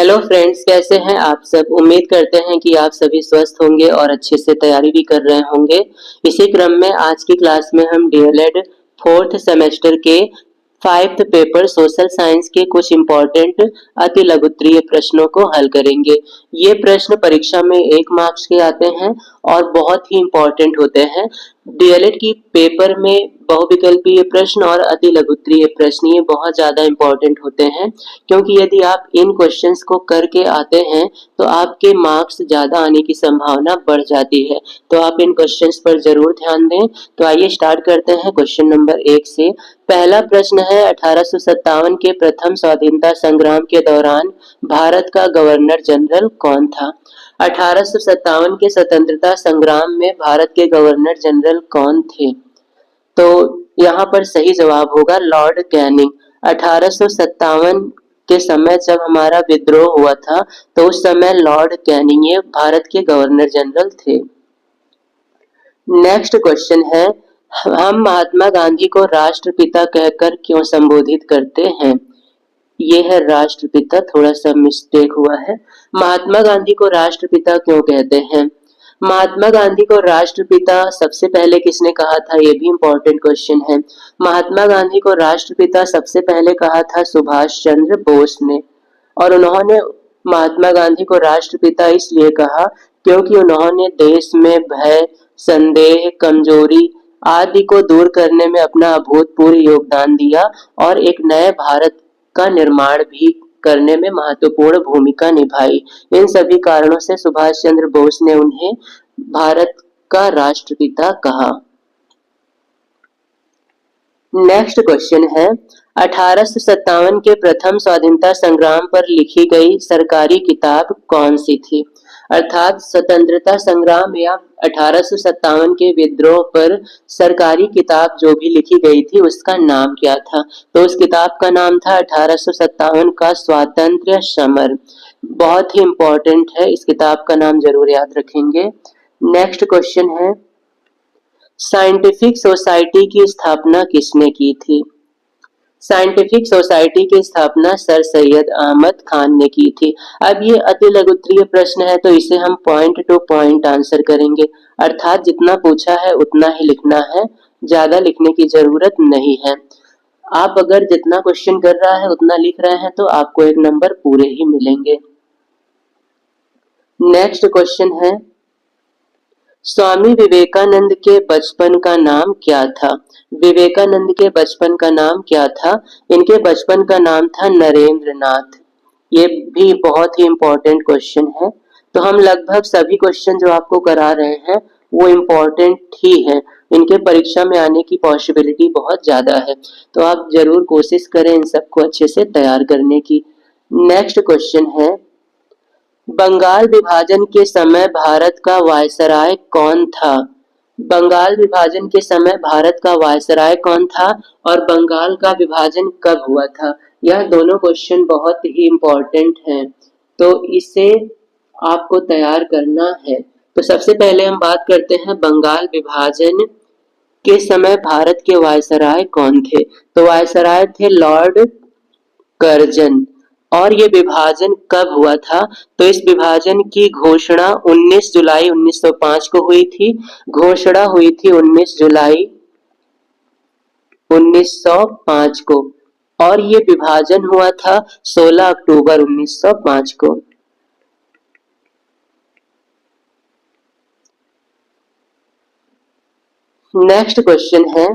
Hello friends, कैसे हैं आप सब। उम्मीद करते हैं कि आप सभी स्वस्थ होंगे और अच्छे से तैयारी भी कर रहे होंगे। इसी क्रम में आज की क्लास में हम डीएलएड फोर्थ सेमेस्टर के 5th पेपर सोशल साइंस के कुछ इम्पोर्टेंट अति लघुत्तरीय प्रश्नों को हल करेंगे। ये प्रश्न परीक्षा में 1 मार्क्स के आते हैं और बहुत ही इम्पोर्टेंट होते हैं। डीएलएड की पेपर में बहुविकल्पीय प्रश्न और अति लघुत्तरीय प्रश्न ये बहुत ज्यादा इम्पोर्टेंट होते हैं, क्योंकि यदि आप इन क्वेश्चंस को करके आते हैं तो आपके मार्क्स ज्यादा आने की संभावना बढ़ जाती है। तो आप इन क्वेश्चंस पर जरूर ध्यान दें। तो आइए स्टार्ट करते हैं क्वेश्चन नंबर 1 से। पहला प्रश्न है 1857 के प्रथम स्वाधीनता संग्राम के दौरान भारत का गवर्नर जनरल कौन था। 1857 के स्वतंत्रता संग्राम में भारत के गवर्नर जनरल कौन थे। तो यहाँ पर सही जवाब होगा लॉर्ड कैनिंग। 1857 के समय जब हमारा विद्रोह हुआ था तो उस समय लॉर्ड कैनिंग ये भारत के गवर्नर जनरल थे। नेक्स्ट क्वेश्चन है, हम महात्मा गांधी को राष्ट्रपिता कहकर क्यों संबोधित करते हैं। ये है राष्ट्रपिता, थोड़ा सा मिस्टेक हुआ है। महात्मा गांधी को राष्ट्रपिता क्यों कहते हैं। महात्मा गांधी को राष्ट्रपिता सबसे पहले किसने कहा था, ये भी इम्पोर्टेंट क्वेश्चन है। महात्मा गांधी को राष्ट्रपिता सबसे पहले कहा था सुभाष चंद्र बोस ने, और उन्होंने महात्मा गांधी को राष्ट्रपिता इसलिए कहा क्योंकि उन्होंने देश में भय, संदेह, कमजोरी आदि को दूर करने में अपना अभूतपूर्व योगदान दिया और एक नए भारत का निर्माण भी करने में महत्वपूर्ण भूमिका निभाई। इन सभी कारणों से सुभाष चंद्र बोस ने उन्हें भारत का राष्ट्रपिता कहा। नेक्स्ट क्वेश्चन है, 1857 के प्रथम स्वाधीनता संग्राम पर लिखी गई सरकारी किताब कौन सी थी। अर्थात स्वतंत्रता संग्राम या 1857 के विद्रोह पर सरकारी किताब जो भी लिखी गई थी उसका नाम क्या था। तो उस किताब का नाम था 1857 का स्वातंत्र्य समर। बहुत ही इंपॉर्टेंट है, इस किताब का नाम जरूर याद रखेंगे। नेक्स्ट क्वेश्चन है, साइंटिफिक सोसाइटी की स्थापना किसने की थी। साइंटिफिक सोसाइटी की स्थापना सर सैयद अहमद खान ने की थी। अब ये अति लघुत्तरीय प्रश्न है तो इसे हम पॉइंट टू पॉइंट आंसर करेंगे, अर्थात जितना पूछा है उतना ही लिखना है, ज्यादा लिखने की जरूरत नहीं है। आप अगर जितना क्वेश्चन कर रहा है उतना लिख रहे हैं तो आपको 1 नंबर पूरे ही मिलेंगे। नेक्स्ट क्वेश्चन है, स्वामी विवेकानंद के बचपन का नाम क्या था। विवेकानंद के बचपन का नाम क्या था। इनके बचपन का नाम था नरेंद्र नाथ। ये भी बहुत ही इंपॉर्टेंट क्वेश्चन है। तो हम लगभग सभी क्वेश्चन जो आपको करा रहे हैं वो इम्पोर्टेंट ही है, इनके परीक्षा में आने की पॉसिबिलिटी बहुत ज्यादा है। तो आप जरूर कोशिश करें इन सबको अच्छे से तैयार करने की। नेक्स्ट क्वेश्चन है, बंगाल विभाजन के समय भारत का वायसराय कौन था। बंगाल विभाजन के समय भारत का वायसराय कौन था और बंगाल का विभाजन कब हुआ था। यह दोनों क्वेश्चन बहुत ही इम्पोर्टेंट हैं, तो इसे आपको तैयार करना है। तो सबसे पहले हम बात करते हैं बंगाल विभाजन के समय भारत के वायसराय कौन थे। तो वायसराय थे लॉर्ड कर्जन। और ये विभाजन कब हुआ था। तो इस विभाजन की घोषणा 19 जुलाई 1905 को हुई थी। घोषणा हुई थी 19 जुलाई 1905 को और ये विभाजन हुआ था 16 अक्टूबर 1905 को। नेक्स्ट क्वेश्चन है,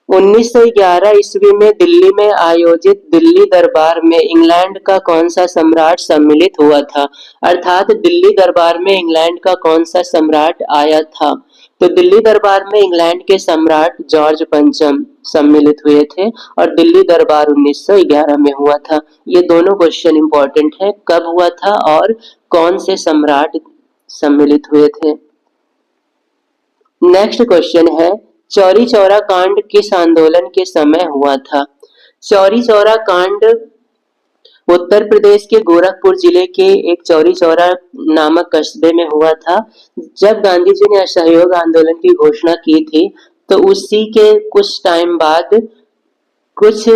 1911 ईस्वी में दिल्ली में आयोजित दिल्ली दरबार में इंग्लैंड का कौन सा सम्राट सम्मिलित हुआ था। अर्थात दिल्ली दरबार में इंग्लैंड का कौन सा सम्राट आया था। तो दिल्ली दरबार में इंग्लैंड के सम्राट जॉर्ज पंचम सम्मिलित हुए थे और दिल्ली दरबार 1911 में हुआ था। ये दोनों क्वेश्चन इंपॉर्टेंट है, कब हुआ था और कौन से सम्राट सम्मिलित हुए थे। नेक्स्ट क्वेश्चन है, चौरी चौरा कांड किस आंदोलन के समय हुआ था। चौरी चौरा कांड उत्तर प्रदेश के गोरखपुर जिले के एक चौरी चौरा नामक कस्बे में हुआ था। जब गांधी जी ने असहयोग आंदोलन की घोषणा की थी तो उसी के कुछ टाइम बाद कुछ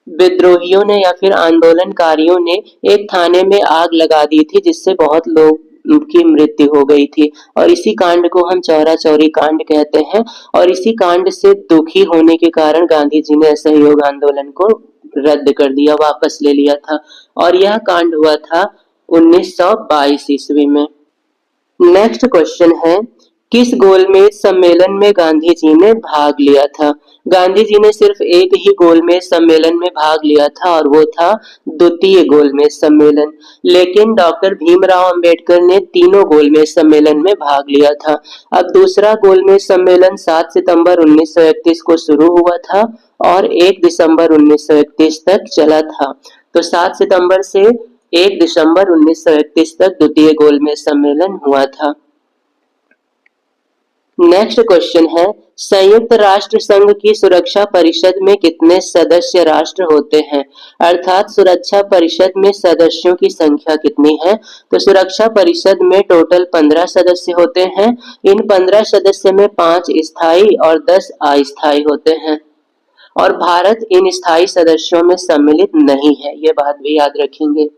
विद्रोहियों ने या फिर आंदोलनकारियों ने एक थाने में आग लगा दी थी, जिससे बहुत लोग की मृत्यु हो गई थी। और इसी कांड को हम चौरा चौरी कांड कहते हैं। और इसी कांड से दुखी होने के कारण गांधी जी ने असहयोग आंदोलन को रद्द कर दिया, वापस ले लिया था। और यह कांड हुआ था 1922 ईस्वी में। नेक्स्ट क्वेश्चन है, किस गोलमेज सम्मेलन में गांधी जी ने भाग लिया था? गांधी जी ने सिर्फ एक ही गोलमेज सम्मेलन में भाग लिया था, और वो था द्वितीय गोलमेज सम्मेलन। लेकिन डॉक्टर भीमराव अंबेडकर ने तीनों गोलमेज सम्मेलन में भाग लिया था। अब दूसरा गोलमेज सम्मेलन 7 सितंबर 1931 को शुरू हुआ था और 1 दिसंबर 1931 तक चला था। तो 7 सितंबर से 1 दिसंबर 1931 तक द्वितीय गोलमेज सम्मेलन हुआ था। नेक्स्ट क्वेश्चन है, संयुक्त राष्ट्र संघ की सुरक्षा परिषद में कितने सदस्य राष्ट्र होते हैं? अर्थात सुरक्षा परिषद में सदस्यों की संख्या कितनी है? तो सुरक्षा परिषद में टोटल 15 सदस्य होते हैं। इन 15 सदस्य में 5 स्थायी और 10 अस्थायी होते हैं। और भारत इन स्थायी सदस्यों में सम्मिलित नहीं है, ये बात भी याद रखेंगे।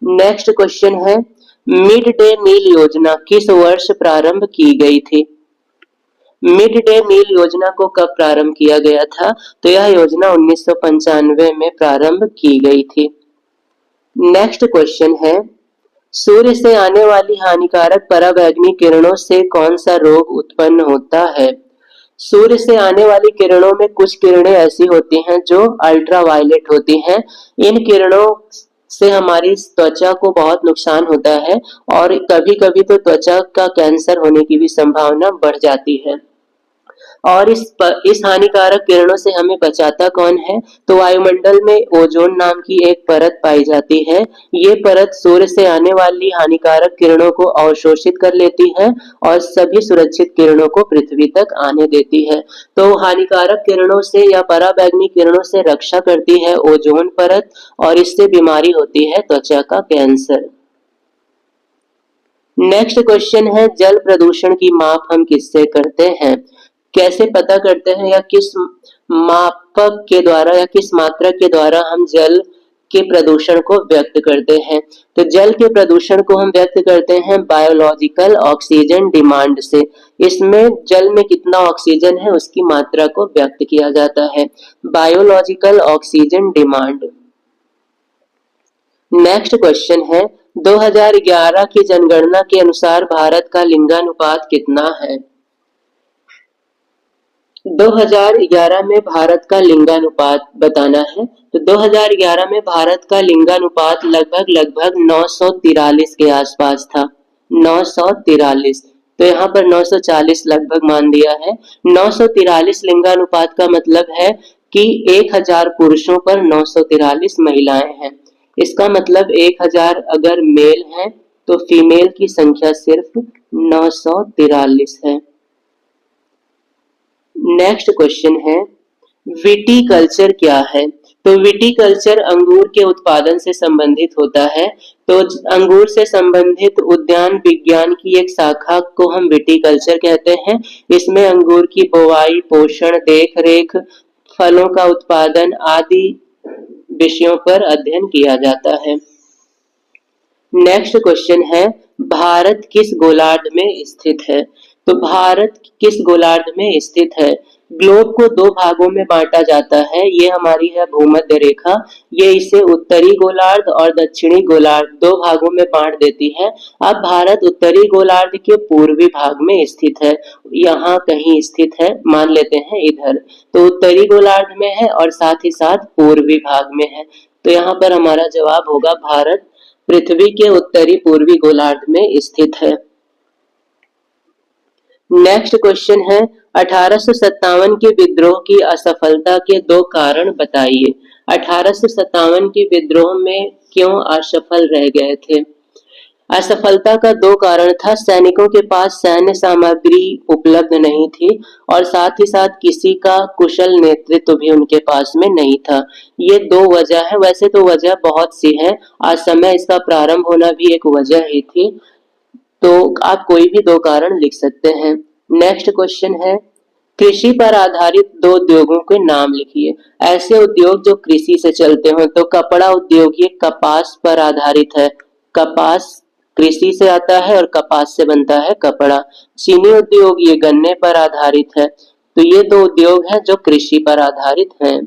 नेक्स्ट क्वेश्चन है, मिड डे मील योजना किस वर्ष प्रारंभ की गई थी? मिड डे मील योजना को कब प्रारंभ किया गया था? तो यह योजना 1995 में प्रारंभ की गई थी। नेक्स्ट क्वेश्चन है, सूर्य से आने वाली हानिकारक पराबैंगनी किरणों से कौन सा रोग उत्पन्न होता है? सूर्य से आने वाली किरणों में कुछ किरणें ऐसी होती हैं जो अल्ट्रावायलेट होती हैं। इन किरणों से हमारी त्वचा को बहुत नुकसान होता है, और कभी-कभी तो त्वचा का कैंसर होने की भी संभावना बढ़ जाती है। और इस हानिकारक किरणों से हमें बचाता कौन है? तो वायुमंडल में ओजोन नाम की एक परत पाई जाती है। ये परत सूर्य से आने वाली हानिकारक किरणों को अवशोषित कर लेती है और सभी सुरक्षित किरणों को पृथ्वी तक आने देती है। तो हानिकारक किरणों से या पराबैंगनी किरणों से रक्षा करती है ओजोन परत, और इससे बीमारी होती है त्वचा का कैंसर। नेक्स्ट क्वेश्चन है, जल प्रदूषण की माप हम किससे करते हैं? कैसे पता करते हैं, या किस मापक के द्वारा या किस मात्रक के द्वारा हम जल के प्रदूषण को व्यक्त करते हैं? तो जल के प्रदूषण को हम व्यक्त करते हैं बायोलॉजिकल ऑक्सीजन डिमांड से। इसमें जल में कितना ऑक्सीजन है उसकी मात्रा को व्यक्त किया जाता है, biological oxygen demand. Next question है, 2011 की जनगणना के अनुसार भारत का लिंगानुपात कितना है? 2011 में भारत का लिंगानुपात बताना है। तो 2011 में भारत का लिंगानुपात लगभग 943 के आसपास था, 943। तो यहाँ पर 940 लगभग मान दिया है। 943 लिंगानुपात का मतलब है कि 1000 पुरुषों पर 943 महिलाएं हैं। इसका मतलब 1000 अगर मेल हैं तो फीमेल की संख्या सिर्फ 943 है। नेक्स्ट क्वेश्चन है, विटीकल्चर क्या है? तो विटीकल्चर अंगूर के उत्पादन से संबंधित होता है। तो अंगूर से संबंधित उद्यान विज्ञान की एक शाखा को हम विटीकल्चर कहते हैं। इसमें अंगूर की बुवाई, पोषण, देखरेख, फलों का उत्पादन आदि विषयों पर अध्ययन किया जाता है। नेक्स्ट क्वेश्चन है, भारत किस गोलार्ध में स्थित है? तो भारत किस गोलार्ध में स्थित है? ग्लोब को 2 भागों में बांटा जाता है। ये हमारी है भूमध्य रेखा। ये इसे उत्तरी गोलार्ध और दक्षिणी गोलार्ध 2 भागों में बांट देती है। अब भारत उत्तरी गोलार्ध के पूर्वी भाग में स्थित है, यहाँ कहीं स्थित है, मान लेते हैं इधर। तो उत्तरी गोलार्ध में है और साथ ही साथ पूर्वी भाग में है। तो यहाँ पर हमारा जवाब होगा भारत पृथ्वी के उत्तरी पूर्वी गोलार्ध में स्थित है। नेक्स्ट क्वेश्चन है, 1857 के विद्रोह की असफलता के 2 कारण बताइए। 1857 के विद्रोह में क्यों असफल रह गए थे? असफलता का 2 कारण था, सैनिकों के पास सैन्य सामग्री उपलब्ध नहीं थी, और साथ ही साथ किसी का कुशल नेतृत्व भी उनके पास में नहीं था। ये 2 वजह है। वैसे तो वजह बहुत सी है, असमय इसका प्रारंभ होना भी एक वजह ही थी। तो आप कोई भी 2 कारण लिख सकते हैं। नेक्स्ट क्वेश्चन है, कृषि पर आधारित दो उद्योगों के नाम लिखिए। ऐसे उद्योग जो कृषि से चलते हो, तो कपड़ा उद्योग ये कपास पर आधारित है। कपास कृषि से आता है और कपास से बनता है कपड़ा। चीनी उद्योग ये गन्ने पर आधारित है। तो ये दो उद्योग हैं जो कृषि पर आधारित हैं।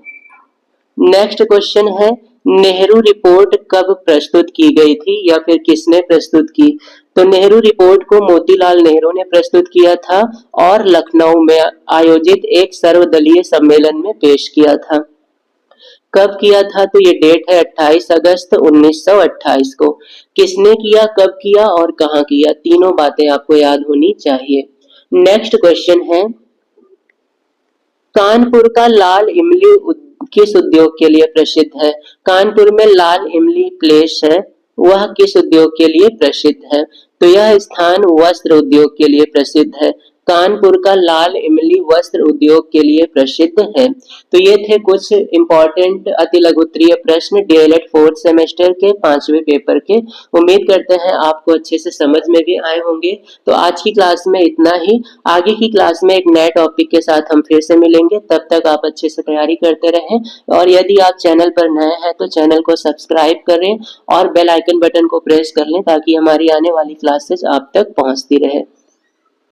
नेक्स्ट क्वेश्चन है, नेहरू रिपोर्ट कब प्रस्तुत की गई थी या फिर किसने प्रस्तुत की? तो नेहरू रिपोर्ट को मोतीलाल नेहरू ने प्रस्तुत किया था और लखनऊ में आयोजित एक सर्वदलीय सम्मेलन में पेश किया था। कब किया था? तो ये डेट है 28 अगस्त 1928 को। किसने किया, कब किया और कहाँ किया, तीनों बातें आपको याद होनी चाहिए। नेक्स्ट क्वेश्चन है, कानपुर का लाल इमली किस उद्योग के लिए प्रसिद्ध है? कानपुर में लाल इमली प्लेस है, वह किस उद्योग के लिए प्रसिद्ध है? तो यह स्थान वस्त्र उद्योग के लिए प्रसिद्ध है। कानपुर का लाल इमली वस्त्र उद्योग के लिए प्रसिद्ध है। तो ये थे कुछ इंपॉर्टेंट अति लघु उत्तरीय प्रश्न डीएलएड फोर्थ सेमेस्टर के 5वें पेपर के। उम्मीद करते हैं आपको अच्छे से समझ में भी आए होंगे। तो आज की क्लास में इतना ही। आगे की क्लास में एक नए टॉपिक के साथ हम फिर से मिलेंगे। तब तक आप अच्छे से तैयारी करते रहें और यदि आप चैनल पर नए हैं तो चैनल को सब्सक्राइब करें और बेल आइकन बटन को प्रेस कर लें ताकि हमारी आने वाली क्लासेस आप तक पहुंचती रहे।